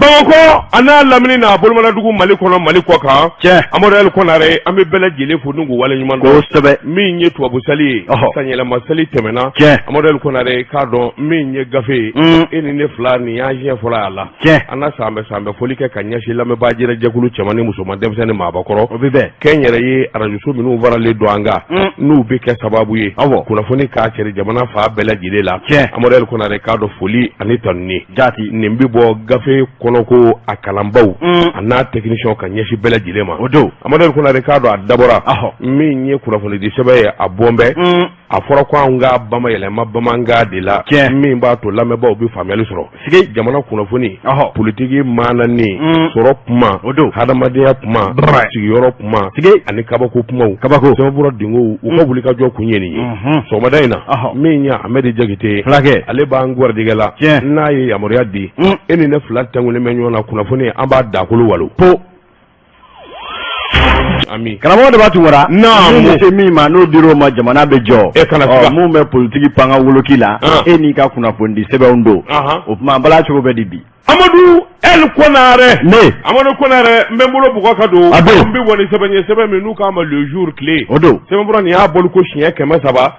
Bamakɔ an'a lamini n'a bolomanadugu Mali kɔnɔ Mali kɔ kan Amadu Konare an bɛ bɛɛ lajɛlen fo n'u wale ɲuman dɔn kosɛbɛ min ye tubabu sali ye sanyɛlɛma sali tɛmɛna Amadu Konare k'a dɔn min ye gafe ye e ni ne fila nin y'an siɲɛ fɔlɔ a la an na san bɛ foli kɛ ka ɲɛsin lamɛnbaa jɛkulu cɛman ni musoman denmisɛnnin maabakɔrɔ o bɛ bɛn kɛn yɛrɛ ye arajoso minnu faralen don an kan n'u bɛ kɛ sababu ye kunnafoni k'a cɛri jamana fa bɛɛ lajɛlen la Amadu Konare k'a dɔn foli ani tanuni jati nin bɛ bɔ gafe kɔnɔko a kalanbaw a n'a technicien ka ɲɛsin bɛɛ lajɛlen ma o don Amadu Konare k'a dɔn a dabɔra min ye kunnafoni di sɛbɛn ye a bɔnbɛn a fɔra ko an ka bamayɛlɛma bamanankan de la min b'a to lamɛnbaaw bɛ faamuyali sɔrɔ jamana kunnafoni politiki maananin sɔrɔ kuma hadamadenya kuma sigiyɔrɔ kuma ani kabako kumaw sɛbɛnfura dingow u ka wuli ka jɔ kun ye nin ye sɔgɔmada in na min ye Ahmed Jakite ale b'an gwarijɛgɛ la n'a ye yamaruya di e ni ne fila tɛnkulen bɛ ɲɔgɔn na kunnafoni an b'a dakolo walo Ami karamɔgɔ de b'a tun wara n'o se min ma n'o dir'o ma jamana bɛ jɔ mun bɛ politiki panga woloki la e n'i ka kunnafoni di sɛbɛnw don o tuma bala cogo bɛ di bi Amadu Konare Amadu Konare n bɛ n bolo bugɔ ka don n bɛ wɔ ni sɛbɛn ye sɛbɛn min n'u k'a ma le jour tile o don sɛbɛnfura nin y'a bolo ko siɲɛ 365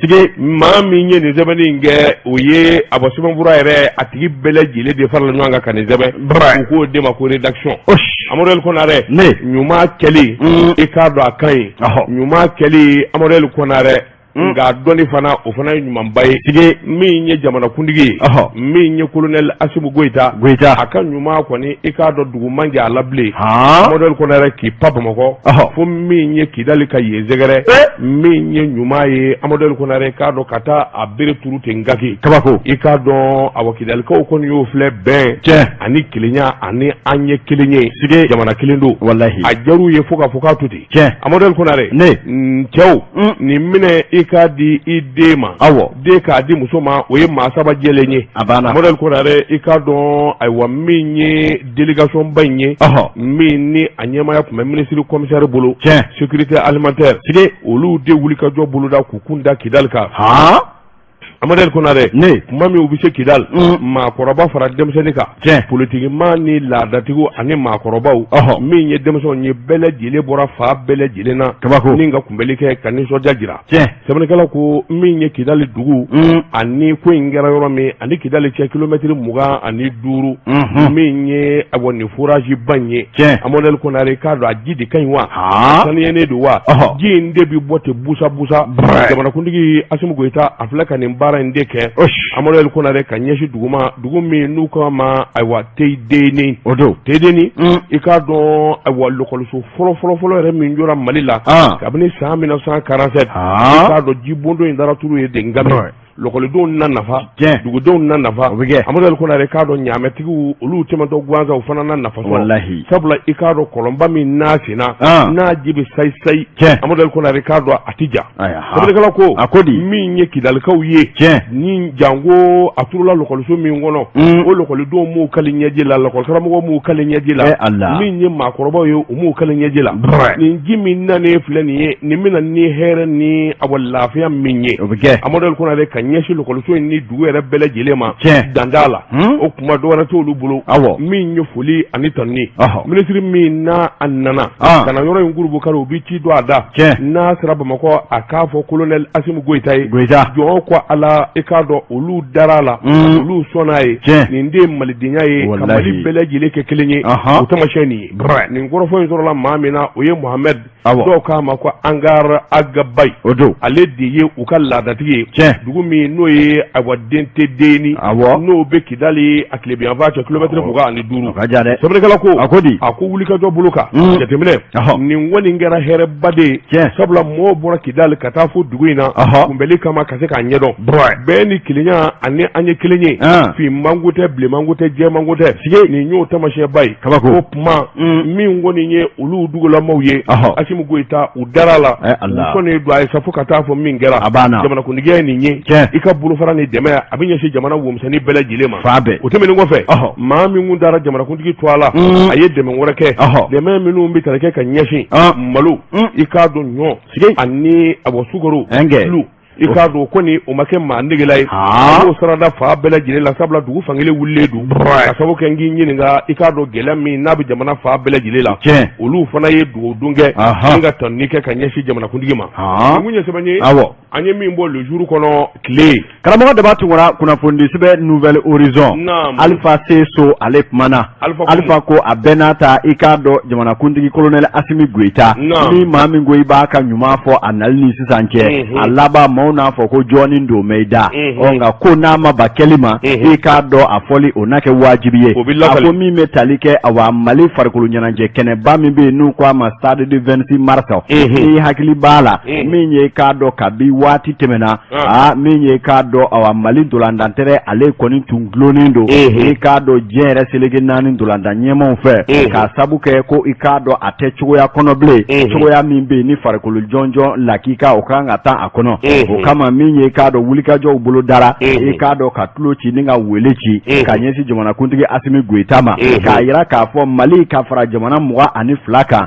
ye maa min ye nin sɛbɛnni in kɛ o ye a bɔ sɛbɛnfura yɛrɛ a tigi bɛɛ lajɛlen de farala ɲɔgɔn kan ka nin sɛbɛn u k'o de ma ko rédaction Amadu Konare ɲuman kɛli i k'a dɔn a ka ɲi ɲuman kɛli Amadu Konare nka dɔnni fana o fana ye ɲumanba ye min ye jamanakuntigi ye min ye colonel Asimu Goyita a ka ɲuman kɔni i k'a dɔn dugu man jan a la bilen Amadu Konare k'i pa Bamakɔ fo min ye Kidali ka yen sɛgɛrɛ min ye ɲuman ye Amadu Konare k'a dɔn ka taa a bere turu ten Ngaki kabako i k'a dɔn awɔ Kidalikaw kɔni y'o filɛ bɛn ani kelenya ani an ye kelen ye jamana kelen don wallahi a jar'u ye fo ka fɔ k'a to ten Amadu Konare cɛw nin minɛ i k'a di i den ma den k'a di muso ma o ye maa saba jɛlen ye Amadu Konare i k'a dɔn ayiwa min ye délégation ba in ye min ni a ɲɛmaya tun bɛ ministre commissaire bolo sécurité alimentaire olu de wuli ka jɔ boloda k'u kun da Kidali kan Amadu Konare kuma min u bɛ se Kidali maakɔrɔba fara denmisɛnnin kan politikiman ni laadatigiw ani maakɔrɔbaw min ye denmisɛnw ye bɛɛ lajɛlen bɔra fa bɛɛ lajɛlen na ni ka kunbɛli kɛ ka nisɔndiya jira sɛbɛnnikɛla ko min ye Kidali dugu ani ko in kɛra yɔrɔ min ani Kidali cɛ kilomɛtiri 25 min ye awɔ nin forage ba in ye Amadu Konare k'a dɔn a ji de ka ɲi wa saniyɛnen don wa ji in de bɛ bɔ ten busa jamanakuntigi Asimu Goyita a filɛ ka nin baara in de kɛ Amadu Konare ka ɲɛsin dugu min n'u k'a ma ayiwa Teyidenni Teyidenni i k'a dɔn ayiwa lɔkɔliso fɔlɔ yɛrɛ min jɔra Mali la kabini san 1947 i k'a dɔn jibonto in dara turu ye den Ngami lɔkɔlidenw na nafa dugudenw na nafa Amadu Konare k'a dɔn ɲaamɛtigiw olu tɛmɛtɔ gansan u fana na nafa sɔrɔ sabula i k'a dɔn kɔlɔnba min n'a senna n'a ji bɛ sayi Amadu Konare k'a dɔn a ti ja sɛbɛnnikɛla ko min ye Kidalikaw ye ni jango a turula lɔkɔliso min kɔnɔ o lɔkɔlidenw m'u kali ɲɛji la lɔkɔlikaramɔgɔw m'u kali ɲɛji la min ye maakɔrɔbaw ye u m'u kali ɲɛji la nin ji min nalen filɛ nin ye nin bɛna ni hɛrɛ ni awɔ lafiya min ye Amadu Konare ka ɲɛsin lɔkɔliso in ni dugu yɛrɛ bɛɛ lajɛlen ma danda la o kuma dɔ wɛrɛ t'olu bolo min ye foli ani tanuni ministre min n'a a nana ka na yɔrɔ in gurubu kari u bɛ ci don a da n'a sera Bamakɔ a k'a fɔ colonel Asimu Goyita ye jɔn ko Ala i k'a dɔn olu dara la olu sɔnna ye nin de ye malidenya ye ka Mali bɛɛ lajɛlen kɛ kelen ye o tamasiyɛn nin ye nin kɔrɔfɔ in sɔrɔla maa min na o ye Mohamed dɔw k'a ma ko Angara Agabayi ale de ye u ka laadatigi ye dugu min n'o ye ayiwa Teyidenni n'o bɛ Kidali a tilebiyanfan cɛ kilomɛtiri 25 sɛbɛnnikɛla ko a ko wulikajɔ bolo kan jateminɛ nin kɔni kɛra hɛrɛba de ye sabula mɔgɔw bɔra Kidali ka taa fo dugu in na kunbɛli kama ka se k'a ɲɛdɔn bɛɛ ni kelenya ani an ye kelen ye finmanko tɛ bilenmanko tɛ jɛmanko tɛ nin y'o tamasiyɛnba ye o kuma min kɔni ye olu dugulamaw ye Asimu Goyita u dara la u kɔni don a ye sa fo ka taa fɔ min kɛra jamanakuntigiya ye nin ye i ka bolofara ni dɛmɛ a bɛ ɲɛsin jamana womisɛnnin bɛɛ lajɛlen ma o tɛmɛnen kɔfɛ maa min kun taara jamanakuntigi to a la a ye dɛmɛ wɛrɛ kɛ dɛmɛ minnu bɛ tali kɛ ka ɲɛsin malo i k'a dɔn ɲɔ ani a bɔ sukaro tulu i k'a dɔn ko ni o ma kɛ maa negela ye o sarada fa bɛɛ lajɛlen la sabula dugu fankelen wulilen don ka sababu kɛ n k'i ɲininka i k'a dɔn gɛlɛya min n'a bɛ jamana fa bɛɛ lajɛlen la olu fana ye dugawudon kɛ ni ka tɔnni kɛ ka ɲɛsin jamanakuntigi ma mun ye sɛbɛn ye an ye min bɔ le jour kɔnɔ tile karamɔgɔ Daba Tunkara kunnafoni sɛbɛn Nouvelle Horizon Alpha Seso ale kumana Alpha ko a bɛɛ n'a ta i k'a dɔn jamanakuntigi colonel Asimi Goita ni maa min ko i b'a ka ɲuman fɔ a nali ni sisan cɛ a laban maaw n'a fɔ ko jɔɔni don mɛ i da nka ko n'a ma ba kɛli ma i k'a dɔn a fɔli o n'a kɛ wajibi ye a ko min bɛ tali kɛ awa Mali farikolo ɲɛnajɛ kɛnɛba min bɛ yen n'u ko a ma stade du 26 mars ni hakili b'a la min ye i k'a dɔn kabi waati tɛmɛna min ye i k'a dɔn awa Mali dolandantɛrɛ ale kɔni tun gulonnen don i k'a dɔn diɲɛ yɛrɛ seleke 4 dolandan ɲɛmaw fɛ k'a sabu kɛ ko i k'a dɔn a tɛ cogoya kɔnɔ bilen cogoya min bɛ yen ni farikolo jɔnjɔn lakika o kan ka taa a kɔnɔ o kama min ye i k'a dɔn wulikajɔw bolo dara i k'a dɔn ka tulo ci ni ka wele ci ka ɲɛsin jamanakuntigi Asimi Goita ma k'a yira k'a fɔ Mali ka fara jamana 22 kan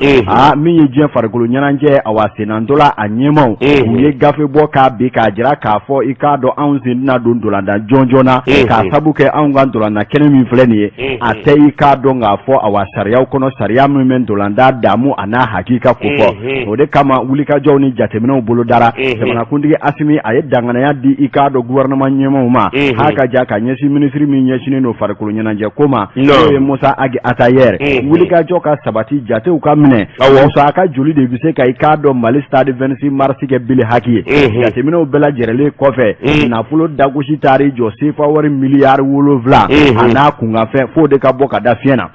min ye diɲɛ farikolo ɲɛnajɛ awa senantola a ɲɛmaw u ye gafe bɔ k'a bi k'a jira k'a fɔ i k'a dɔn anw sen tɛna don dolandan jɔnjɔn na k'a sabu kɛ anw ka dolandan kɛnɛ min filɛ nin ye a tɛ i k'a dɔn k'a fɔ awa sariyaw kɔnɔ sariya min bɛ dolandan damu a n'a hakika ko fɔ o de kama wulikajɔw ni jateminɛw bolo dara jamanakuntigi Asimi a ye danganaya di i k'a dɔn gouvernement ɲɛmaw ma h'a ka ja ka ɲɛsin ministre min ɲɛsinen don farikolo ɲɛnajɛ ko ma n'o ye Musa Agi Atayer wulikajɔ ka sabati jatew ka minɛ Musa a ka joli de bɛ se ka i k'a dɔn Mali stade 26 mars kɛ bile haki ye jateminɛw bɛɛ lajɛlen kɔfɛ nafolo dagosi taari jɔ sefa wari miliyari 7 a n'a kunkanfɛn f'o de ka bɔ ka da fiɲɛ na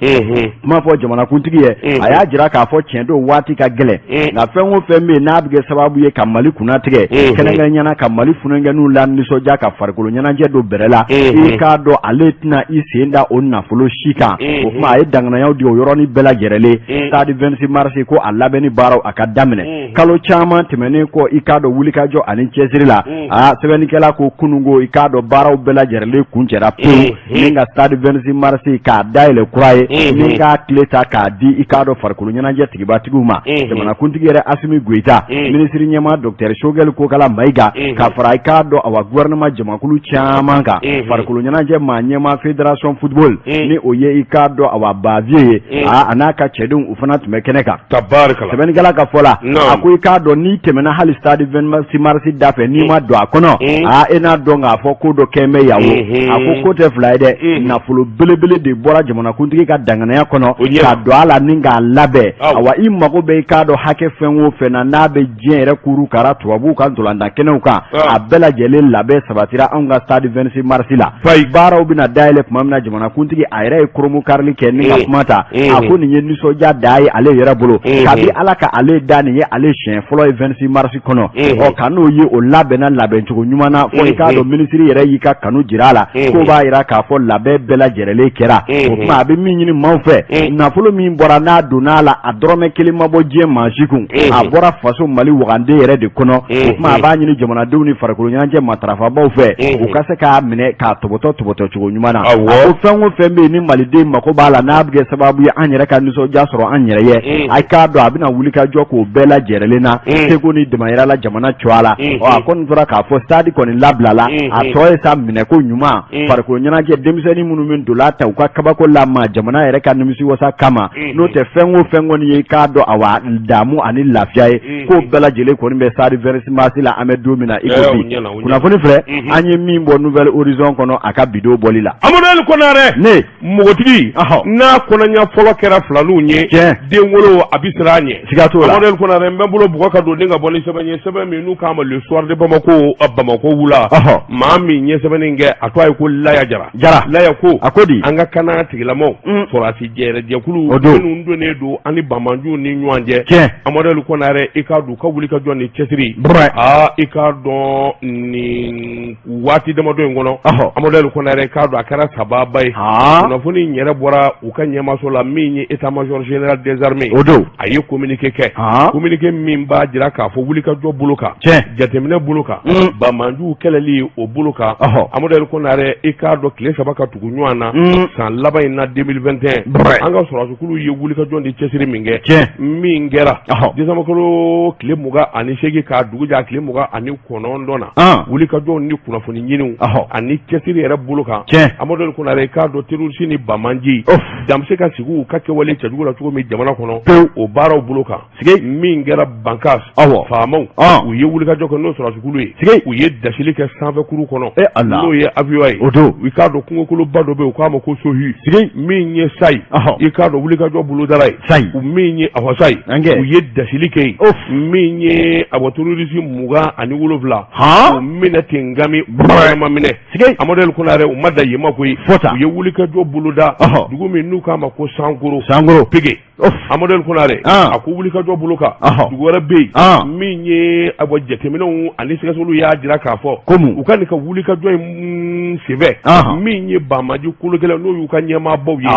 kuma fɔ jamanakuntigi ye a y'a jira k'a fɔ tiɲɛ don waati ka gɛlɛn nka fɛn o fɛn bɛ yen n'a bɛ kɛ sababu ye ka Mali kunna tigɛ kɛrɛnkɛrɛnnenya ka Mali funankɛninw la nisɔndiya ka farikolo ɲɛnajɛ don bɛrɛ la i k'a dɔn ale tɛna i sen da o nafolo si kan o kuma a ye danganayaw di o yɔrɔnin bɛɛ lajɛlen stade 26 mars ko a labɛnni baaraw a ka daminɛ kalo caman tɛmɛnen kɔ i k'a dɔn wulikajɔ ani cɛsiri la sɛbɛnnikɛla ko kununko i k'a dɔn baaraw bɛɛ lajɛlen kuncɛra pewu ni ka stade 26 mars k'a dayɛlɛ kura ye ni k'a tile ta k'a di i k'a dɔn farikolo ɲɛnajɛ tigibatigiw ma jamanakuntigi yɛrɛ Asimi Goita minisiri ɲɛma Dr Choguel Kokala Mayiga ka fara i k'a dɔn awa gouvernement jamakulu caman kan farikolo ɲɛnajɛ maa ɲɛma fédération football ni o ye i k'a dɔn awa Bavie ye a n'a ka cɛdenw u fana tun bɛ kɛnɛ kan sɛbɛnnikɛla ka fɔ la a ko i k'a dɔn n'i tɛmɛna hali stade 26 mars da fɛ n'i ma don a kɔnɔ e n'a dɔn k'a fɔ ko dɔ kɛn bɛ yawo a ko ko tɛ fila ye dɛ nafolo belebele de bɔra jamanakuntigi ka danganaya kɔnɔ ka don a la ni k'a labɛn awa i mago bɛ i k'a dɔn hakɛ fɛn o fɛn na n'a bɛ diɲɛ yɛrɛ kuru kara tubabuw ka dolandan kɛnɛw kan a bɛɛ lajɛlen labɛn sabatira anw ka stade 26 mars la baaraw bɛna dayɛlɛ tuma min na jamanakuntigi a yɛrɛ ye koromu karili kɛ ni ka kuma ta a ko nin ye nisɔndiya da ye ale yɛrɛ bolo kabi ala ka ale da nin ye ale siɲɛ fɔlɔ ye 26 mars kɔnɔ ka n'o ye o labɛnna labɛncogo ɲuman na fɔ i k'a dɔn minisiri yɛrɛ y'i ka kanu jira a la k'o b'a jira k'a fɔ labɛn bɛɛ lajɛlen kɛra o kuma a bɛ min ɲini maaw fɛ nafolo min bɔra n'a donna a la a dɔrɔmɛ kelen ma bɔ diɲɛ maa si kun a bɔra faso Mali waganden yɛrɛ de kɔnɔ o kuma a b'a ɲini jamanadenw ni farikolo ɲɛnajɛ matarafabaw fɛ u ka se k'a minɛ k'a tɔbɔtɔ cogo ɲuman na a ko fɛn o fɛn bɛ yen ni maliden mako b'a la n'a bɛ kɛ sababu ye an yɛrɛ ka nisɔndiya sɔrɔ an yɛrɛ ye a k'a dɔn a bɛna wulikajɔ k'o bɛɛ lajɛlen na seko ni damayira la jamana cɔ a la a kɔni tora k'a fɔ stade kɔni labilala a tɔ ye sa minɛko ɲuman farikolo ɲɛnajɛ denmisɛnnin minnu bɛ dola ta u ka kabako la ma jamana yɛrɛ ka nimisiwasa kama n'o tɛ fɛn o fɛn kɔni ye k'a dɔn awa damu ani lafiya ye k'o bɛɛ lajɛlen kɔni bɛ stade 26 mars la an bɛ don min na i ko bi kunnafoni filɛ an ye min bɔ Nouvelle Horizon kɔnɔ a ka bidon bɔli la Amadou Konare ne mɔgɔtigi n'a kɔnɔɲa fɔlɔ kɛra filaninw ye den wolo a bi siran a ɲɛ siga t'o la Amadou Konare n bɛ bolo bugɔ ka don den ka bɔ ni sɛbɛn ye sɛbɛn min n'u k'a ma le soir de Bamako wula maa min ye sɛbɛnnin kɛ a to a ye ko Laya Jara Laya ko a ko di an ka kanna tigilamɔw sɔrɔdasi jɛkulu minnu donnen don ani Bamanjuw ni ɲɔgɔn cɛ Amadou Konare i k'a dɔn ka wuli ka jɔ ni cɛsiri i k'a dɔn nin waati damadɔ in kɔnɔ Amadou Konare k'a dɔn a kɛra sababa ye kunnafoni in yɛrɛ bɔra u ka ɲɛmaso la min ye état major général des armées o don a ye communiqué kɛ communiqué min b'a jira k'a fɔ wulikajɔ bolo kan jateminɛ bolo kan bamanjuw kɛlɛli o bolo kan Amadu Konare i k'a dɔn tile 3 ka tugu ɲɔgɔn na san laban in na 2021 an ka sɔrɔdasiw ye wulikajɔ de cɛsiri min kɛ min kɛra décembre kalo tile 28 k'a dugu jɛ tile 29 na wulikajɔ ni kunnafoni ɲiniw ani cɛsiri yɛrɛ bolo kan Amadu Konare i k'a dɔn terroriste ni bamanji damse ka sigi u ka kɛwale cɛjugu la cogo min jamana kɔnɔ o baaraw bolo kan min kɛra bankas faamaw u ye wulikajɔ kɛ n'o sɔrɔdasiw ye u ye dasili kɛ sanfɛkuru kɔnɔ n'o ye avion ye i k'a dɔn kungokoloba dɔ bɛ yen u k'a ma ko sohi min ye sayi i k'a dɔn wulikajɔ bolodala ye u min ye sayi u ye dasili kɛ yen min ye terroriste 27 u minɛ ten ngami ma minɛ Amadu Konare u ma da yema koyi u ye wulikajɔ boloda dugu min n'u k'a ma ko Sankoro pege Amadu Konare a ko wulikajɔ bolo kan dugu wɛrɛ bɛ yen min ye jateminɛw ani sɛgɛsɛgɛliw y'a jira k'a fɔ u ka nin ka wulikajɔ in senfɛ min ye bamaji kolokɛlaw n'o y'u ka ɲɛmaabaw ye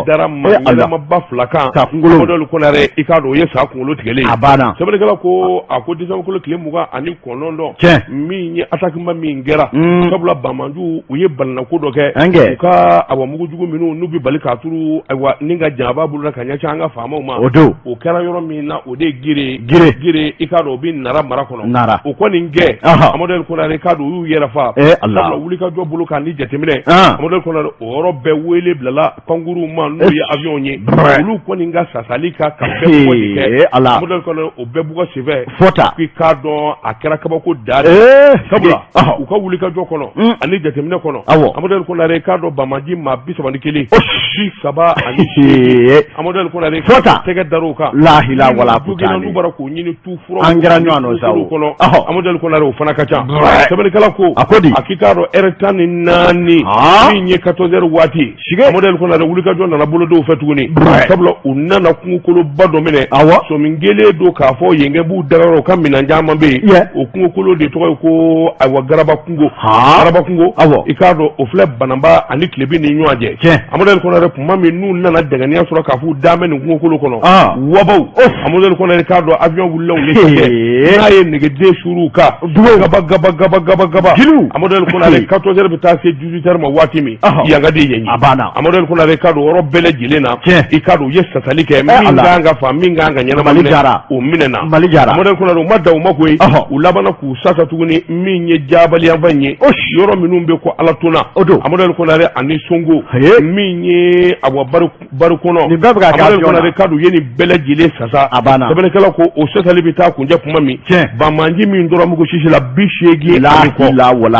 dara ɲɛmaaba 2 kan Amadu Konare i k'a dɔn o ye sa kunkolo tigɛlen sɛbɛnnikɛla ko a ko décembre kalo tile 29 min ye attaquement min kɛra sabula bamanjuw u ye balinako dɔ kɛ u ka mugujugu minnu n'u bɛ bali k'a turu ni ka janaba bolola ka ɲɛsin an ka faamaw ma o kɛra yɔrɔ min na o de ye gere i k'a dɔn o bɛ Nara mara kɔnɔ o kɔni kɛ Amadu Konare k'a dɔn u y'u yɛrɛ fa sabula wulikajɔ bolo kan ni jateminɛ Amadu Konare o yɔrɔ bɛɛ wele bilala pankuruw ma n'o ye avion ye olu kɔni ka sasali ka bɛɛ bugɔ kɛ Amadu Konare o bɛɛ bugɔ senfɛ k'i k'a dɔn a kɛra kabako da sabula u ka wulikajɔ kɔnɔ ani jateminɛ kɔnɔ Amadu Konare k'a dɔn bamaji maa 31 30 ani 8 Amadu Konare tɛgɛ dar'o kan lahila wala puta n'u bara k'o ɲini tu fura an kɛra ɲɔgɔn sa kɔnɔ Amadu Konare o fana ka ca sɛbɛnnikɛla ko a k'i k'a dɔn heure 14 min ye 14 heures waati Amadu Konare wulikajɔ nana bolodenw fɛ tuguni sabula u nana kungokoloba dɔ minɛ somingelen don k'a fɔ yenge b'u dagayɔrɔ u ka minɛn caman bɛ yen o kungokolo de tɔgɔ ye ko garaba kungo i k'a dɔn o filɛ bananba ani tilebi ni ɲɔgɔn cɛ Amadu Konare tuma min n'u nana dɛngɛniya sɔrɔ k'a fɔ dame nin kungokolo kɔnɔ wabaw Amadu Konare k'a dɔn avion wulila u ye n'a ye nɛgɛden suuru kan gaba Amadu Konare 14 heures bɛ taa se 18 heures ma waati min yangadi ye Amadu Konare k'a dɔn yɔrɔ bɛɛ lajɛlen na i k'a dɔn u ye sasali kɛ min kan ka fa min kan ka ɲɛnama minɛ o minɛna Amadu Konare u ma da u ma koyi u labana k'u sasa tuguni min ye jabaliyanfan ye yɔrɔ minnu bɛ ko Alatona Amadu Konare ani Songo min ye bari kɔnɔ Amadu Konare k'a dɔn u ye nin bɛɛ lajɛlen sasa sɛbɛnnikɛla ko o sasali bɛ taa kunjɛ kuma min bamanji min dɔrɔn mugu sisi la 80 ani kɔ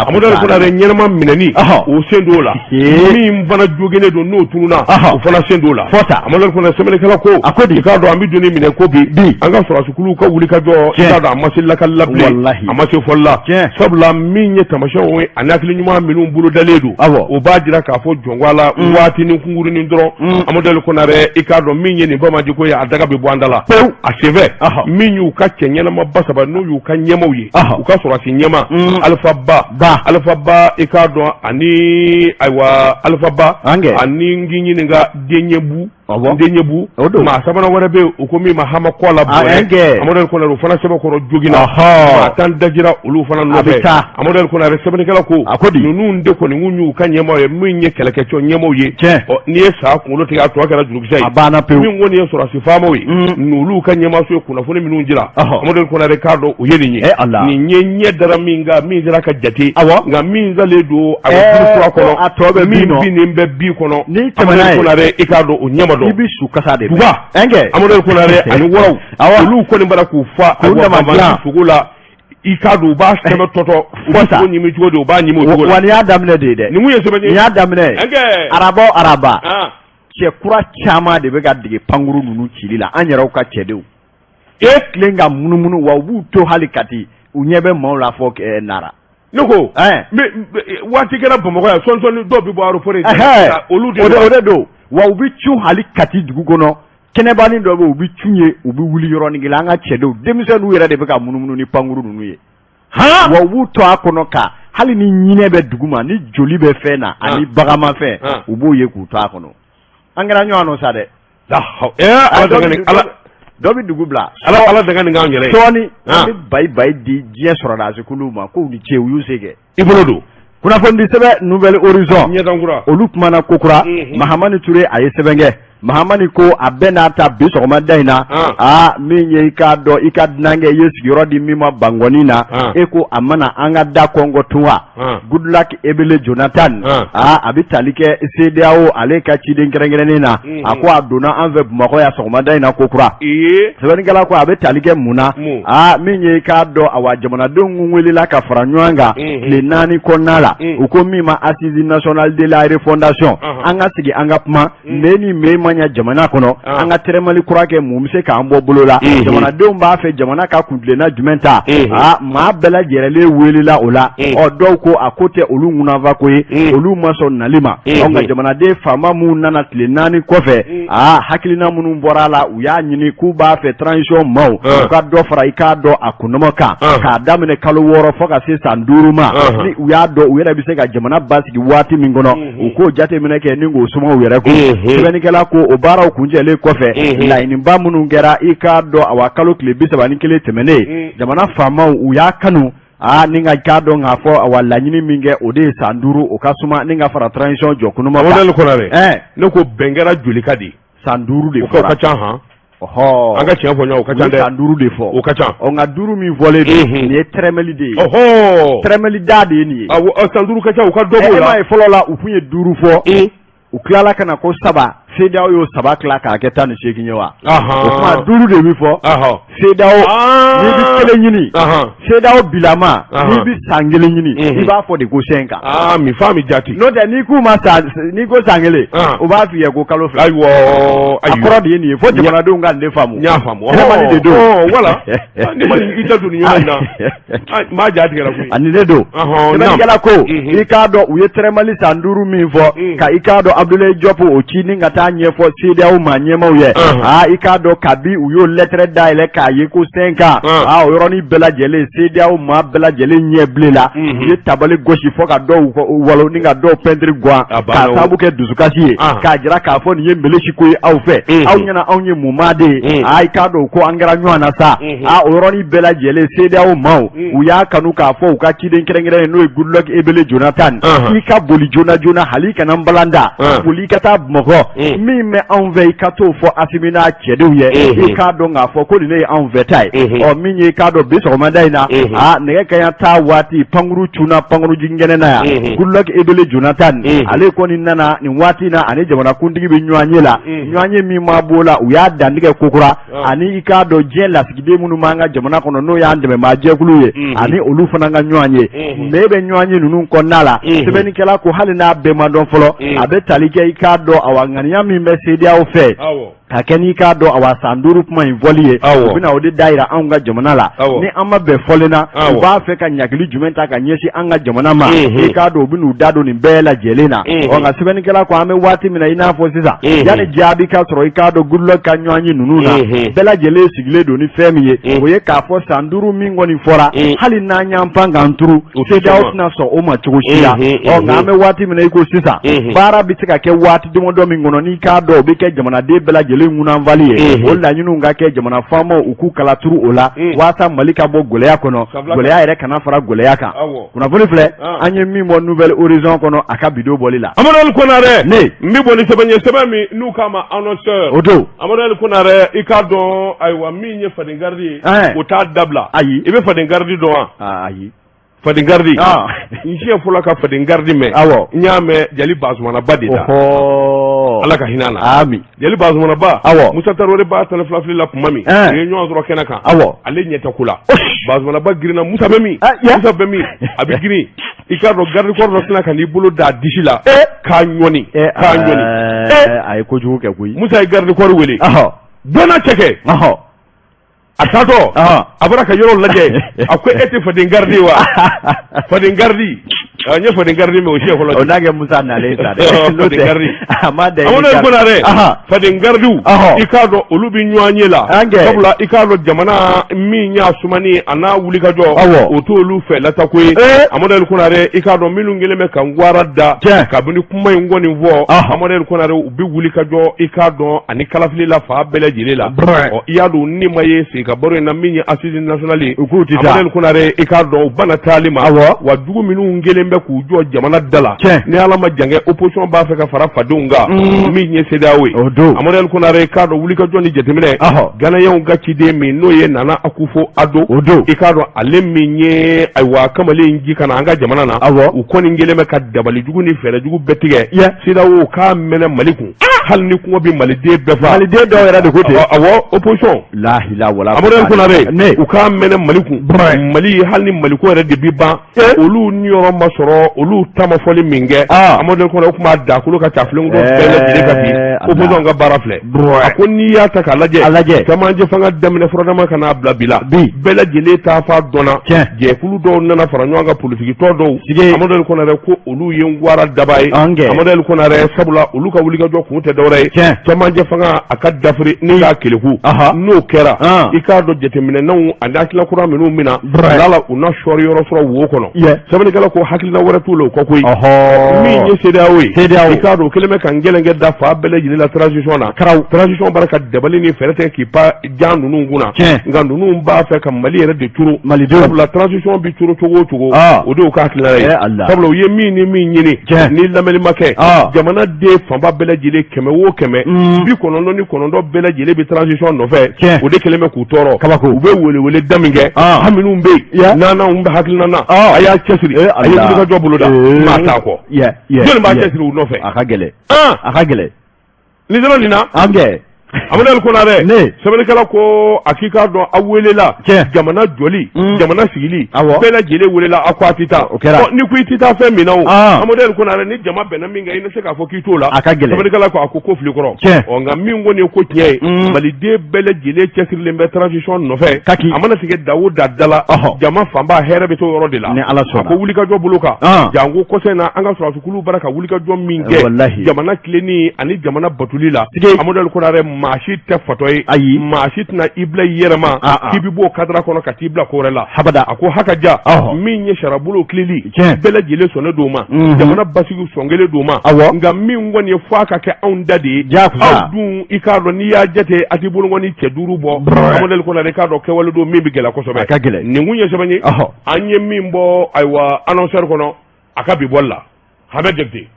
Amadu Konare ɲɛnama minɛni o sen don o la min fana joginen don n'o tununa o fana sen don o la Amadu Konare sɛbɛnnikɛla ko i k'a dɔn an bɛ don ni minɛ ko bi an ka sɔrɔdasiw ka wulikajɔ i k'a dɔn a ma se lakalila bilen a ma se fɔli la sabula min ye taamasiyɛnw ye ani hakili ɲuman minnu bolodalen don o b'a jira k'a fɔ jɔnko la waati ni kunkurunin dɔrɔn Amadu Konare i k'a dɔn min ye nin bamaji ko ye a daga bɛ bɔ an da la a senfɛ min y'u ka cɛ ɲɛnamaba 3 n'u y'u ka ɲɛmaw ye u ka sɔrɔdasi ɲɛma Alifa Ba i k'a dɔn ani Alifa Ba ani n k'i ɲininka Denɲɛbu maa 3 wɛrɛ bɛ u ko min ma Hama Kɔla Amadu Konare o fana sɛbɛnkɔrɔ jogina maa 10 dajira olu fana nɔfɛ Amadu Konare sɛbɛnnikɛla ko ninnu de kɔni n y'u ka ɲɛmaw ye min ye kɛlɛkɛcɛ ɲɛmaw ye n'i ye sa kunkolo tigɛ a tɔ kɛra jurukisɛ ye min kɔni ye sɔrɔdasi faamaw ye n'olu ka ɲɛmaso ye kunnafoni minnu dira Amadu Konare k'a dɔn o ye nin ye nin ye ɲɛ dara min kan min sera ka jate nka min dalen don a bɛ kɔnɔ min binnen bɛ bi kɔnɔ Amadu Konare i k'a dɔn o ɲɛma i bɛ su kasa de Amadu Konare ani wɔrɔw olu kɔni bara k'u fa sogo la i k'a dɔn u b'a sɛbɛn tɔtɔ u b'a sogo ɲimi cogo de u b'a ɲimi o cogo la wa nin y'a daminɛ de ye dɛ nin kun ye sɛbɛn ye nin y'a daminɛ araba cɛ kura caman de bɛ ka dege pankuru ninnu cili la an yɛrɛw ka cɛdenw e tilen ka munumunu wa u b'u to hali Kati u ɲɛ bɛ maaw la fɔ Nara ne ko waati kɛra Bamakɔ yan sɔnsɔnni dɔw bɛ bɔ aéroport olu o de don wa u bɛ cun hali Kati dugu kɔnɔ kɛnɛbanin dɔ bɛ u bɛ cun ye u bɛ wuli yɔrɔnin kelen an ka cɛdenw denmisɛnninw yɛrɛ de bɛ ka munumunu ni pankuru ninnu ye wa u b'u to a kɔnɔ ka hali ni ɲinɛ bɛ dugu ma ni joli bɛ fɛn na ani baganmafɛn u b'o ye k'u to a kɔnɔ an kɛra ɲɔgɔn nɔ sa dɛ dɔ bɛ dugu bila ala daga nin k'an yɛrɛ sɔɔni an bɛ bayi di diɲɛ sɔrɔdasi ma k'u ni ce u y'u se kɛ i bolo don kunnafoni sɛbɛn Nouvelle Horizon olu kumana ko kura Mahamani Ture a ye sɛbɛn kɛ Mahamani ko a bɛɛ n'a ta bi sɔgɔmada in na min ye i k'a dɔn i ka dunankɛ i ye sigiyɔrɔ di min ma Bangɔni na e ko a mana an ka da Kɔngɔ tun wa Goodluck Ebele Jonathan a bɛ tali kɛ CEDEAO ale ka ciden kɛrɛnkɛrɛnnen na a ko a donna an fɛ Bamakɔ yan sɔgɔmada in na ko kura sɛbɛnnikɛla ko a bɛ tali kɛ mun na min ye i k'a dɔn awa jamanadenw welela ka fara ɲɔgɔn kan tile 4 kɔnɔna la u ko min ma Assise nationale de la refondation an ka sigi an ka kuma ni nya jamana kɔnɔ an ka tɛrɛmali kura kɛ mun bɛ se k'an bɔ bolo la jamanadenw b'a fɛ jamana ka kuntilenna jumɛn ta maa bɛɛ lajɛlen welela o la dɔw ko a ko tɛ olu ŋunanfa ko ye olu ma sɔn nali ma nka jamanaden faama minnu nana tile 4 kɔfɛ hakilina minnu bɔra a la u y'a ɲini k'u b'a fɛ transition maaw u ka dɔ fara i k'a dɔn a kunnɔmɔ kan k'a daminɛ kalo 6 fo ka se san 5 ma ni u y'a dɔn u yɛrɛ bɛ se ka jamana basigi waati min kɔnɔ u k'o jateminɛ kɛ ni k'o suma u yɛrɛ ko sɛbɛnnikɛla ko o baaraw kunjɛlen kɔfɛ laɲiniba minnu kɛra i k'a dɔn awa kalo tile 31 tɛmɛnen jamana faamaw u y'a kanu ni ka k'a dɔn k'a fɔ awa laɲini min kɛ o de ye san 5 o ka suma ni ka fara transition jɔ kunuma kan modèle kɔnɔ dɛ ne ko bɛn kɛra joli ka di san 5 de fɔra o ka ca an ka tiɲɛ fɔ ɲɔgɔn o ka ca dɛ san 5 de fɔ o ka ca nka 5 min fɔlen don nin ye tɛrɛmɛli de ye tɛrɛmɛli da de ye nin ye san 5 ka ca u ka dɔ b'o la e m'a ye fɔlɔ la u tun ye 5 fɔ u tilala ka na ko 7 CEDEAO y'o 7 tila k'a kɛ 18 ye wa o kuma 5 de bi fɔ CEDEAO n'i bi 1 ɲini CEDEAO bilama n'i bi san 1 ɲini i b'a fɔ de ko 5 kan mi fa mi jati n'o tɛ n'i k'u ma n'i ko san 1 u b'a f'i ye ko kalo 2 a kɔrɔ de ye nin ye fo jamanadenw ka nin de faamu n y'a faamu tɛrɛmɛli de don wala ni ma i da don nin yɔrɔ in na m'a ja tigɛra koyi ani de don sɛbɛnnikɛla ko i k'a dɔn u ye tɛrɛmɛli san 5 min fɔ ka i k'a dɔn Abdoulaye Diop o ci ni ka taa ɲɛfɔ CEDEAO ma ɲɛmaw ye i k'a dɔn kabi u y'o lettre dayɛlɛ k'a ye ko 5 ans o yɔrɔnin bɛɛ lajɛlen CEDEAO maa bɛɛ lajɛlen ɲɛ bilen la u ye tabali gosi fo ka dɔw walo ni ka dɔw peinture guwan k'a sababu kɛ dusukasi ye k'a jira k'a fɔ nin ye Mbeleshi ko ye aw fɛ aw ɲɛna anw ye muma de ye i k'a dɔn ko an kɛra ɲɔgɔn na sa o yɔrɔnin bɛɛ lajɛlen CEDEAO maaw u y'a kanu k'a fɔ u ka ciden kɛrɛnkɛrɛnnen n'o ye Goodluck Ebele Jonathan i ka boli joona joona hali kana n balanda boli i ka taa Bamakɔ min bɛ anw fɛ i ka t'o fɔ Asimi n'a cɛdenw ye i k'a dɔn k'a fɔ ko nin ye anw fɛ ta ye min ye i k'a dɔn bi sɔgɔmada in na nɛgɛ kaɲa taa waati pankuru cunna pankuru jiginkɛnɛ na yan Goodluck Ebele Jonathan ale kɔni nana nin waati in na ani jamanakuntigi bɛ ɲɔgɔn ye la ɲɔgɔn ye min ma b'o la u y'a dantigɛ kokura ani i k'a dɔn diɲɛ lasigiden minnu b'an ka jamana kɔnɔ n'o y'an dɛmɛbaa jɛkulu ye ani olu fana ka ɲɔgɔn ye mais e bɛ ɲɔgɔn ye ninnu kɔnɔna la sɛbɛnnikɛla ko hali n'a bɛɛ ma dɔn fɔlɔ a bɛ tali kɛ i k'a dɔn awa ŋaniya min bɛ CEDEAO fɛ ka kɛ n'i k'a dɔn awa san 5 kuma in fɔli ye u bɛna o de da yira anw ka jamana la ni an ma bɛn fɔlen na u b'a fɛ ka ɲagili jumɛn ta ka ɲɛsin an ka jamana ma i k'a dɔn u bɛn'u da don nin bɛɛ lajɛlen na nka sɛbɛnnikɛla ko an bɛ waati min na i n'a fɔ sisan yanni jaabi ka sɔrɔ i k'a dɔn Goodluck ka ɲɔgɔn ye ninnu na bɛɛ lajɛlen sigilen don ni fɛn min ye o ye k'a fɔ san 5 min kɔni fɔra hali n'an y'an pan k'an turu CEDEAO tɛna sɔn o ma cogo si la nka an bɛ waati min na i ko sisan baara bɛ se ka kɛ waati damadɔ min kɔnɔ n'i k'a dɔn o bɛ kɛ jamanaden bɛɛ lajɛlen ŋunanfali ye o laɲiniw ka kɛ jamana faamaw u k'u kala turu o la walasa Mali ka bɔ gɛlɛya kɔnɔ gɛlɛya yɛrɛ kana fara gɛlɛya kan kunnafoni filɛ an ye min bɔ Nouvelle Horizon kɔnɔ a ka bidon bɔli la Amadou Konaré n bɛ bɔ ni sɛbɛn ye sɛbɛn min n'u k'a ma annonceur o don Amadou Konaré i k'a dɔn ayiwa min ye Fadin Gardi ye o t'a dabila ayi i bɛ Fadin Gardi dɔn wa ayi Fadin Gardi n siɲɛ fɔlɔ ka Fadin Gardi mɛn n y'a mɛn Jali Bazumana Ba de da Ala ka hinɛ la amin Jali Bazumana Ba Musa Tarawele ba tɛlɛ filafili la kuma min u ye ɲɔgɔn sɔrɔ kɛnɛ kan ale ɲɛ tɛ ko la Bazumana Ba girinna Musa bɛ min Musa bɛ min a bɛ girin i k'a dɔn garde corps dɔ sina ka n'i bolo d'a disi la k'a ɲɔni k'a ɲɔni a ye kojugu kɛ koyi Musa ye garde corps wele dɔnna cɛ kɛ a taatɔ a bɔra ka yɔrɔ lajɛ a ko e tɛ Fadin Gardi wa Fadin Gardi anya fadin gardi me o she ko o nage musa na le sa de fadin gardi amade amona ko na re fadin gardu ikado olubi nyanye la kabla ikado jamana min nya sumani ana wuli ka jo o to olu fe lata ko amona ko na re ikado minu ngele me kan gwara da kabuni kuma ngoni vo amona ko na re ubi wuli ka jo ikado ani kalafili la fa bele jile la o iyado ni maye se ka boro na min assise nationale amona ko na re ikado bana talima wa dugu minu ngele mbe ku jo jamana dala ni ala ma jange opposition ba fe ka fara fadunga min nye sedawe amona ko na re ikado wuli ka jo ni jetemine gana yon gachi de mi no ye nana akufo ado ikado ale minye aywa kamale ngi kana anga jamana na u koni ngele me ka dabali jugu ni fere jugu betige sedawo ka mena malikun hal ni ko bi malide befa malide do yara de kote opposition la ilaha wala amona ko na re u ka mena malikun mali hal ni maliko yara de biba olu ni yoro masoro olu tama foli minge amona ko na kuma da kulo ka taflungu do bele de ka bi opposition ga barafle akoni ya ta kala je tamanje fanga damne frodama kana bla bila bele jele ta fa dona je kulu do nana fara nyanga politique to do amodel ko na re ko olu yen gwara dabai amodel ko na re sabula olu ka wuli ga do ko te dawre tamanje fanga akad dafri ni ya keleku no kera ikado jetemine nan anda kila kura minu mina lala una shori yoro soro wo kono sabani kala ko hakil na wara tulo ko koy mi nye sedawi ikado keleme kan gelenge da fa bele jele la transition na transition baraka dabali ni ferete ki pa jandu nunguna ngandu num ba fe kam mali yere de turo mali de la transition bi turo togo o do ka kila re sablo ye mi ni ni lameli make jamana de famba bele jele keme wo keme bi kono no ni kono do bele jele bi transition no fe o de keleme ku toro u be wele daminge haminu mbe nana umbe hakilina na aya chesiri aya bi ka jobulo da mata ko jeli ba chesiri u no fe akagele ni zero lina amana ko na re sabani kala ko akika do awelela jamana joli jamana sigili bela jele welela akwatita ni ku itita fe minawo amana ko na re ni jama bena minga ina se ka fo kitola sabani kala ko akoko fili koro o nga mingo ne ko tiye bali de bela jele chekirle mbe transition no fe amana sige dawuda dala jama famba herebe to yoro de la ko wuli ka jo buluka jango ko sena anga sura sukulu baraka wuli ka jo minge jamana kleni ani jamana batulila amana ko na re mashit ta fatoy ayi mashit na ibla yerama kibi bo kadra kono katibla korela habada ako haka ja min ye sharabulo klili bela jele sone doma jamana basigu songele doma nga min woni faka ke on dadi awdun ikado ni ya jete atibulu woni ke duru bo model ko na rekado ke wala do mimbi gela ko sobe ni ngunye sobani anye mimbo aywa annoncer kono akabi bolla habe degde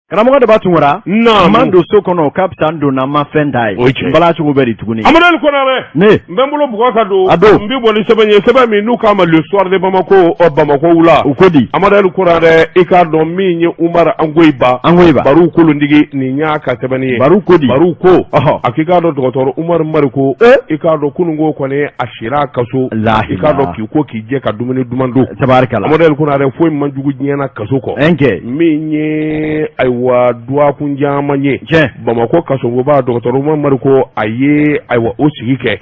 karamɔgɔ de b'a tungura man don so kɔnɔ ka fisa n donna ma fɛn da ye bala cogo bɛ di tuguni Amadou Konare ne n bɛ n bolo bugɔ ka don n bɛ bɔ ni sɛbɛn ye sɛbɛn min n'u k'a ma le soir de Bamako Bamako wula u ko di Amadou Konare i k'a dɔn min ye Umar Angoyiba Baru Kolondigi nin y'a ka sɛbɛnni ye Baru ko di Baru ko a k'i k'a dɔn dɔgɔtɔrɔ Umar Mariku i k'a dɔn kununko kɔni a sira kaso i k'a dɔn k'i ko k'i jɛ ka dumuni duman dun tabarikala Amadou Konare foyi man jugu diɲɛna kaso kɔ min ye ayiwa duwakun caman ye Bamako kasogoba dɔgɔtɔrɔ Umar Mariku a ye ayiwa o sigi kɛ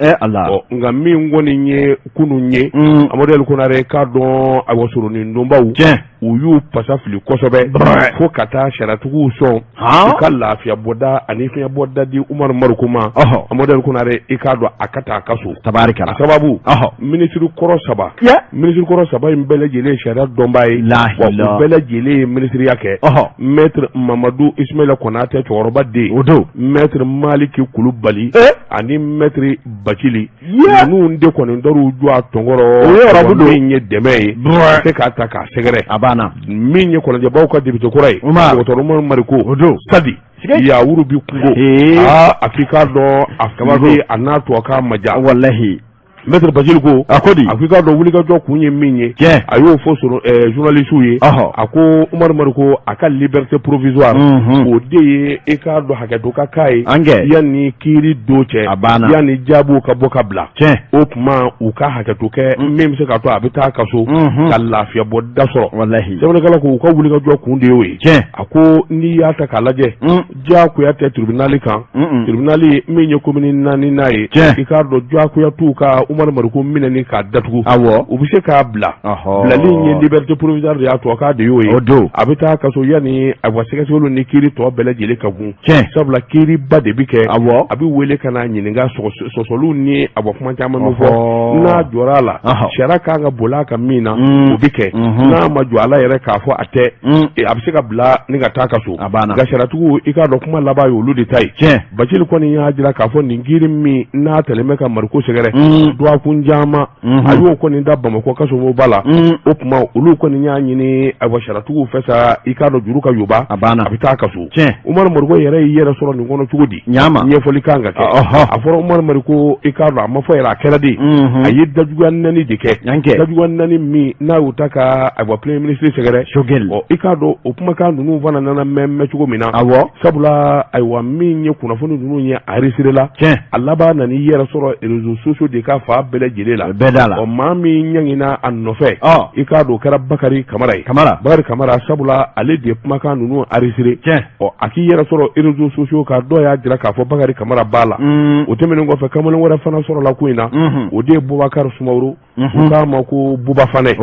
nka min kɔni ye kunun ye Amadou Konare k'a dɔn ayiwa soronin donbaw u y'u pasa fili kosɛbɛ fo ka taa sariyatigiw sɔn u ka lafiya bɔda ani fiɲɛ bɔda di Umar Mariku ma Amadou Konare i k'a dɔn a ka taa a ka so tabarikala sababu minisiri kɔrɔ saba in bɛɛ lajɛlen sariya dɔnbaa ye wa u bɛɛ lajɛlen ye minisiriya kɛ Maître Mamadou Ismaila Konate cɛkɔrɔba den Maître Maliki Kulubali ani Maître Bacili ninnu de kɔni dɔr'u jɔ a tɔnkɔrɔ min ye dɛmɛ ye se k'a ta k'a sɛgɛrɛ min ye kɔlɔnjɛbaw ka député kɔrɔ ye dɔgɔtɔrɔ Umar Mariku Sadi Yawuru bi kungo a k'i k'a dɔn a kabako a n'a to a k'a maja wallahi Maître Bacili ko a ko di a k'i k'a dɔn wulikajɔ kun ye min ye a y'o fɔ journalistes ye a ko Umar Mariku a ka liberté provisoire o de ye i k'a dɔn hakɛto ka k'a ye yanni kiiri don cɛ yanni jaabiw ka bɔ ka bila o tuma u ka hakɛto kɛ min bɛ se k'a to a bɛ taa kaso ka lafiya bɔ da sɔrɔ sɛbɛnnikɛla ko u ka wulikajɔ kun de y'o ye a ko n'i y'a ta k'a lajɛ diyagoya tɛ tribunal kan tribunal min ye commune 4 n'a ye i k'a dɔn diyagoya t'u ka Umar Mariku minɛni k'a datugu u bɛ se k'a bila bilali in ye liberté provisoire de y'a to a k'a de y'o ye a bɛ taa kaso yanni a wa sɛgɛsɛgɛliw ni kiiri tɔ bɛɛ lajɛlen ka gun sabula kiiriba de bɛ kɛ a bɛ wele ka na ɲininka sɔsɔliw ni a wa kuma caman min fɔ n'a jɔra a la sariya kan ka boli a kan min na o bɛ kɛ n'a ma jɔ ala yɛrɛ k'a fɔ a tɛ a bɛ se ka bila ni ka taa kaso nka sariyatigiw i k'a dɔn kuma laban ye olu de ta ye Bacili kɔni y'a jira k'a fɔ nin kiiri min n'a tɛmɛ bɛ ka Mariku sɛgɛrɛ duwakun caman a y'o kɔni da Bamako kasogoba la o tuma olu kɔni y'a ɲini ayiwa sariyatigiw fɛ sa i k'a dɔn juru ka yoba a bɛ taa kaso Umar Mariku yɛrɛ y'i yɛrɛ sɔrɔ nin kɔnɔ cogo di ɲɛfɔli kan ka kɛ a fɔra Umar Mariku i k'a dɔn a ma fɔ yɛrɛ a kɛra de a ye dajuguya 4 de kɛ dajuguya 4 min n'a y'u ta ka ayiwa premier ministre sɛgɛrɛ i k'a dɔn o kumakan ninnu fana nana mɛn cogo min na sabula ayiwa min ye kunnafoni ninnu ye a enregistré la a laban nana i yɛrɛ sɔrɔ réseaux sociaux de ka fa bɛɛ lajɛlen la maa min ɲɛŋina a nɔfɛ i k'a dɔn o kɛra Bakari Kamara ye Bakari Kamara sabula ale de ye kumakan ninnu enregistré a k'i yɛrɛ sɔrɔ réseaux sociaux ka dɔ y'a jira k'a fɔ Bakari Kamara b'a la o tɛmɛnen kɔfɛ kamalen wɛrɛ fana sɔrɔla ko in na o de ye Bubakari Sumaworo u k'a ma ko Buba Fanɛ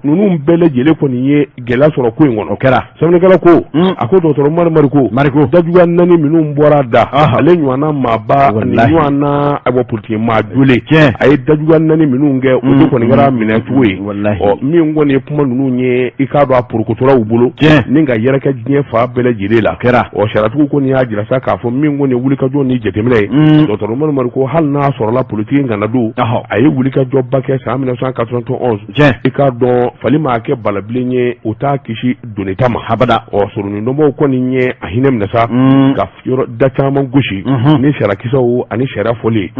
ninnu bɛɛ lajɛlen kɔni ye gɛlɛya sɔrɔ ko in kɔnɔ sɛbɛnnikɛla ko a ko dɔgɔtɔrɔ Umar Mariku dajuguya 4 minnu bɔra da ale ɲɔgɔnna maaba ani ɲɔgɔnna ayiwa politique maa jole a ye dajuguya 4 minnu kɛ olu kɔni kɛra minɛ cogo ye min kɔni ye kuma ninnu ye i k'a dɔn a porokotoraw bolo ni ka yɛrɛkɛ diɲɛ fa bɛɛ lajɛlen la sariyatigiw kɔni y'a jira sa k'a fɔ min kɔni ye wulikajɔ ni jateminɛ ye dɔgɔtɔrɔ Umar Mariku hali n'a sɔrɔla politique kana don a ye wulikajɔba kɛ san 1991 i k'a dɔn fali maa kɛ balabilen ye o t'a kisi donita ma habada soronin dɔnbaw kɔni ye a hinɛ minɛ sa ka yɔrɔ da caman gosi ni sariyakisɛw ani sariya fɔli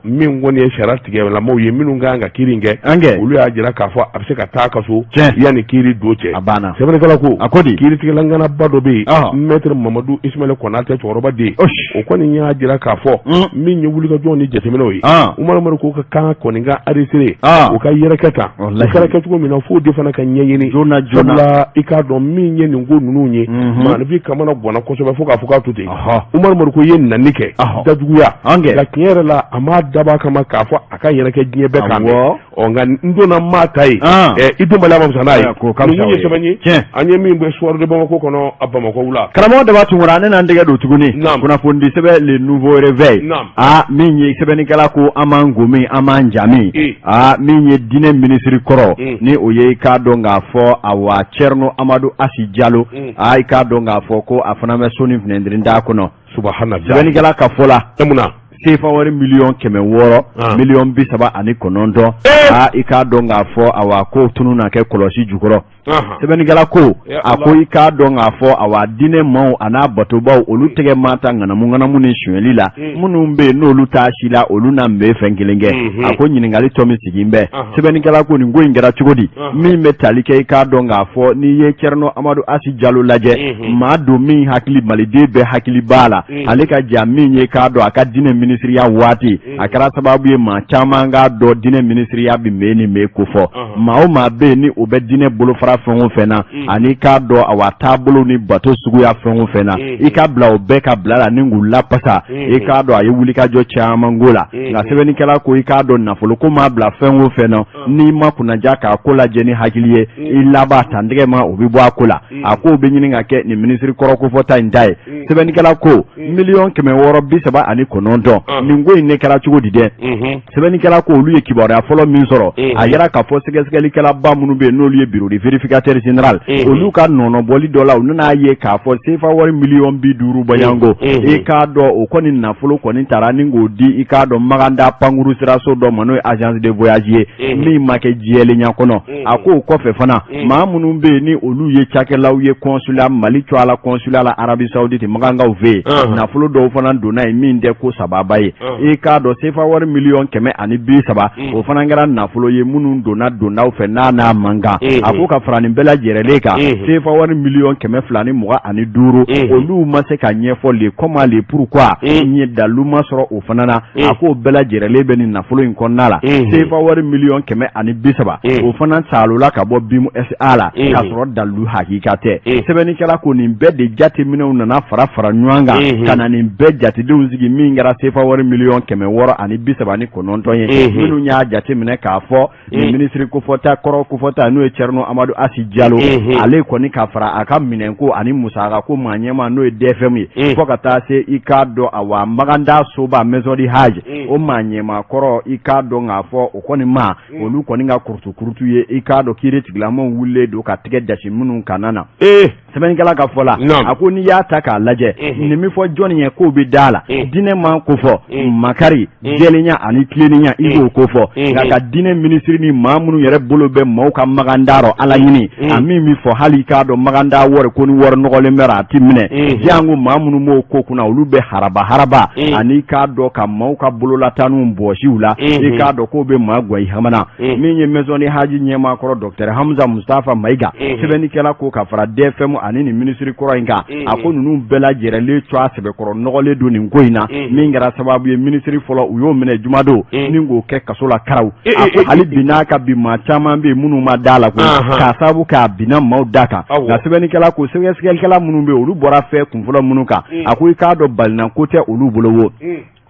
min kɔni ye sariya tigɛlamaw ye minnu kan ka kiiri kɛ olu y'a jira k'a fɔ a bɛ se ka taa kaso yanni kiiri don cɛ sɛbɛnnikɛla ko kiiritigɛlanganaba dɔ bɛ yen Maître Mamadou Ismaila Konate cɛkɔrɔba den o kɔni y'a jira k'a fɔ min ye wulikajɔ ni jateminɛw ye Umar Mariku ka kan kɔni ka enregistré u ka yɛrɛkɛ ta u kɛra kɛ cogo min na fo de fana ka ɲɛɲini sabula i k'a dɔn min ye nin ko ninnu ye maanifin kamana gɔnna kosɛbɛ fo k'a fɔ k'a to ten Umar Mariku ye nani kɛ dajuguya nka tiɲɛ yɛrɛ la a m'a dab'a kama k'a fɔ a ka yɛrɛkɛ diɲɛ bɛɛ kan nka n donna maa ta ye i denbaliya ma fisa n'a ye ninnu ye sɛbɛn ye an ye min bɛ soir de Bamako kɔnɔ a Bamako wula karamɔgɔ daba tunkara ne n'an tɛgɛ don tuguni kunnafoni di sɛbɛn le nouveau réveil min ye sɛbɛnnikɛla ko an m'an gomi an m'an jami min ye diinɛ minisiri kɔrɔ ni o ye i k'a dɔn k'a fɔ awa Thierno Amadou Assi Diallo i k'a dɔn k'a fɔ ko a fana bɛ soni finɛndirin d'a kɔnɔ sɛbɛnnikɛla ka fɔ la sefa wari 600,000 million 39 i k'a dɔn k'a fɔ awa ko tunu na kɛ kɔlɔsi jukɔrɔ sɛbɛnnikɛla ko a ko I k'a dɔn k'a fɔ awa diinɛ maaw an'a batobaw olu tɛgɛ ma ta ŋanamu ni suɲɛli la minnu bɛ yen n'olu t'a si la olu na bɛ fɛn kelen kɛ a ko ɲininkali tɔ min sigi bɛ sɛbɛnnikɛla ko nin ko in kɛra cogo di min bɛ tali kɛ I k'a dɔn k'a fɔ n'i ye Thierno Amadou Asi Jalo lajɛ maa don min hakili maliden bɛɛ hakili b'a la ale ka ja min ye k'a dɔn a ka diinɛ minisiriya waati a kɛra sababu ye maa caman k'a dɔn diinɛ minisiriya bɛ mɛ ni mɛ ko fɔ maa o maa bɛ yen ni o bɛ diinɛ bolofara fɛn o fɛn na ani k'a dɔn awa taabolo ni bato suguya fɛn o fɛn na I ka bila o bɛɛ ka bila la ni k'u lapasa I k'a dɔn a ye wulikajɔ caman ko la nka sɛbɛnnikɛla ko I k'a dɔn nafolo ko maa bila fɛn o fɛn na n'i ma kunnaja k'a ko lajɛ ni hakili ye I laban tantɛgɛ ma o bɛ bɔ a ko la a ko bɛ ɲini ka kɛ nin minisiri kɔrɔ kofɔta in ta ye sɛbɛnnikɛla ko 1,639,000 nin ko in ne kɛra cogo di dɛ sɛbɛnnikɛla ko olu ye kibaruya fɔlɔ min sɔrɔ a yɛrɛ k'a fɔ sɛgɛsɛgɛlikɛla ba minnu bɛ yen n'olu ye bureau de vérificateur général olu ka nɔnɔbɔli dɔ la u nana ye k'a fɔ CFA wari 50,000,000 bɔɲanko I k'a dɔn o kɔni nafolo kɔni taara ni k'o di I k'a dɔn Maganda pankuru siraso dɔ ma n'o ye agence de voyage ye min ma kɛ jɛlenya kɔnɔ a ko o kɔfɛ fana maa minnu bɛ yen ni olu ye cakɛlaw ye consulat Mali to a la consulat la Arabie Saoudite Magangaw fɛ yen nafolo dɔw fana donna ye min tɛ ko sababa ye I k'a dɔn CFA wari 1,130,000 o fana kɛra nafolo ye minnu dondaw fɛ n'a man kan a ko ka fara nin bɛɛ lajɛlen kan CFA wari 1,225,000 olu ma se ka ɲɛfɔ le comment le pourquoi ɲɛ dalu ma sɔrɔ o fana na a ko bɛɛ lajɛlen bɛ nin nafolo in kɔnɔna la CFA wari 1,130,000 o fana salola ka bɔ BIM SA la k'a sɔrɔ dalu hakika tɛ sɛbɛnnikɛla ko nin bɛɛ de jateminɛw nana fara ɲɔgɔn kan ka na nin bɛɛ jatedenw sigi min kɛra CFA wari 1,639,000 ye minnu y'a jateminɛ k'a fɔ nin minisiri kofɔta n'o ye Thierno Amadou Asi Jalo ale kɔni ka fara a ka minɛnko ani musaka ko maa ɲɛma n'o ye DFM ye fɔ ka taa se I k'a dɔn awa Maganda soba maison du Hajj o maa ɲɛma kɔrɔ I k'a dɔn k'a fɔ o kɔni ma olu kɔni ka kurutu ye I k'a dɔn kiiri tigilamɔgɔw wulilen don ka tigɛ dasi minnu kana na sɛbɛnnikɛla ka fɔ la a ko n'i y'a ta k'a lajɛ nin min fɔ jɔnni ye k'o bɛ da la diinɛ man ko fɔ makari jɛlenya ani tileninya I b'o ko fɔ nka ka diinɛ minisiri ni maa minnu yɛrɛ bolo bɛ maaw ka Maganda rɔ Ala ɲini a min bɛ fɔ hali k'a dɔn Maganda wari ko ni wari nɔgɔlen bɛ a ti minɛ jango maa minnu m'o ko kunna olu bɛ haraba ani k'a dɔn ka maaw ka bololataninw bɔsiw la I k'a dɔn k'o bɛ maa guwayi hamana min ye maison du Hajj ɲɛmaakɔrɔ Dr Hamza Mustafa Mayiga sɛbɛnnikɛla ko ka fara DFM ani nin minisiri kɔrɔ in kan a ko ninnu bɛɛ lajɛlen to a sɛbɛkɔrɔ nɔgɔlen don nin ko in na min kɛra sababu ye minisiri fɔlɔ u y'o minɛ jumadon ni k'o kɛ kaso la karaw a ko hali bi n'a ka bi maa caman bɛ yen minnu ma da la ko k'a sababu k'a binna maaw da kan nka sɛbɛnnikɛla ko sɛgɛsɛgɛlikɛla minnu bɛ yen olu bɔra fɛn kunfɔlɔ minnu kan a ko I k'a dɔn balinako ko tɛ olu bolo wo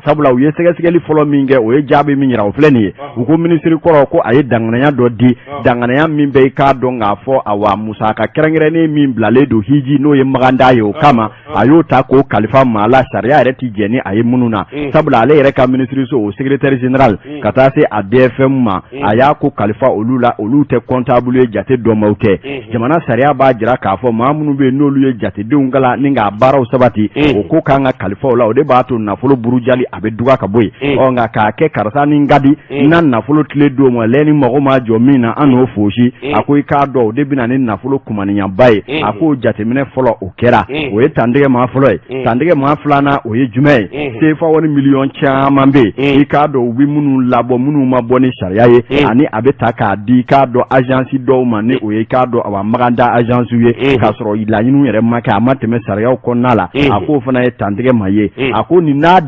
sabula u ye sɛgɛsɛgɛli fɔlɔ min kɛ o ye jaabi min yira o filɛ nin ye u ko minisiri kɔrɔ ko a ye danganaya dɔ di danganaya min bɛ I k'a dɔn k'a fɔ awa musaka kɛrɛnkɛrɛnnen min bilalen don hiji n'o ye Maganda ye o kama a y'o ta k'o kalifa maa la sariya yɛrɛ ti jɛ ni a ye minnu na sabula ale yɛrɛ ka minisiri so o secrétaire général ka taa se a DFM ma a y'a ko kalifa olu la olu tɛ comptable ye jate dɔnbaw tɛ jamana sariya b'a jira k'a fɔ maa minnu bɛ yen n'olu ye jatedenw kala ni k'a baaraw sabati o ko kan ka kalifaw la o de b'a to nafolo burujali a bɛ duga ka bɔ yen nka k'a kɛ karisa ni ngadi na nafolo tile don ma lɛ ni mago ma jɔ min na an n'o fosi a ko I k'a dɔn o de bɛna ni nafolo kumaniyaba ye a ko jateminɛ fɔlɔ o kɛra o ye tantɛgɛ maa fɔlɔ ye tantɛgɛ maa filanan o ye jumɛn ye CFA wari 1,000,000 caman bɛ yen I k'a dɔn u bɛ minnu labɔ minnu ma bɔ ni sariya ye ani a bɛ ta k'a di I k'a dɔn agence dɔw ma ni o ye I k'a dɔn awa Maganda agence ye k'a sɔrɔ laɲiniw yɛrɛ ma kɛ a ma tɛmɛ sariyaw kɔnɔna la a k'o fana ye tantɛgɛ maa ye a ko nin n'a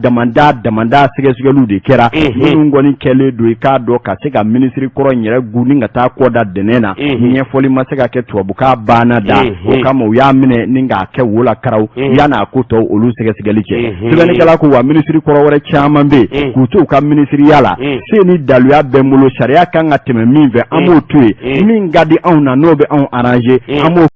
damanda sɛgɛsɛgɛliw de kɛra minnu kɔni kɛlen don I k'a dɔn ka se ka minisiri kɔrɔ in yɛrɛ gu ni ka taa kɔ da dɛnɛn na ɲɛfɔli ma se ka kɛ tubabukan banna da o kama u y'a minɛ ni k'a kɛ wo la karaw yan'a ko tɔw olu sɛgɛsɛgɛli cɛ sɛbɛnnikɛla ko wa minisiri kɔrɔ wɛrɛ caman bɛ yen k'u to u ka minisiriya la se ni daluya bɛ n bolo sariya kan ka tɛmɛ min fɛ an b'o to yen min ka di anw na n'o bɛ anw arranger an b'o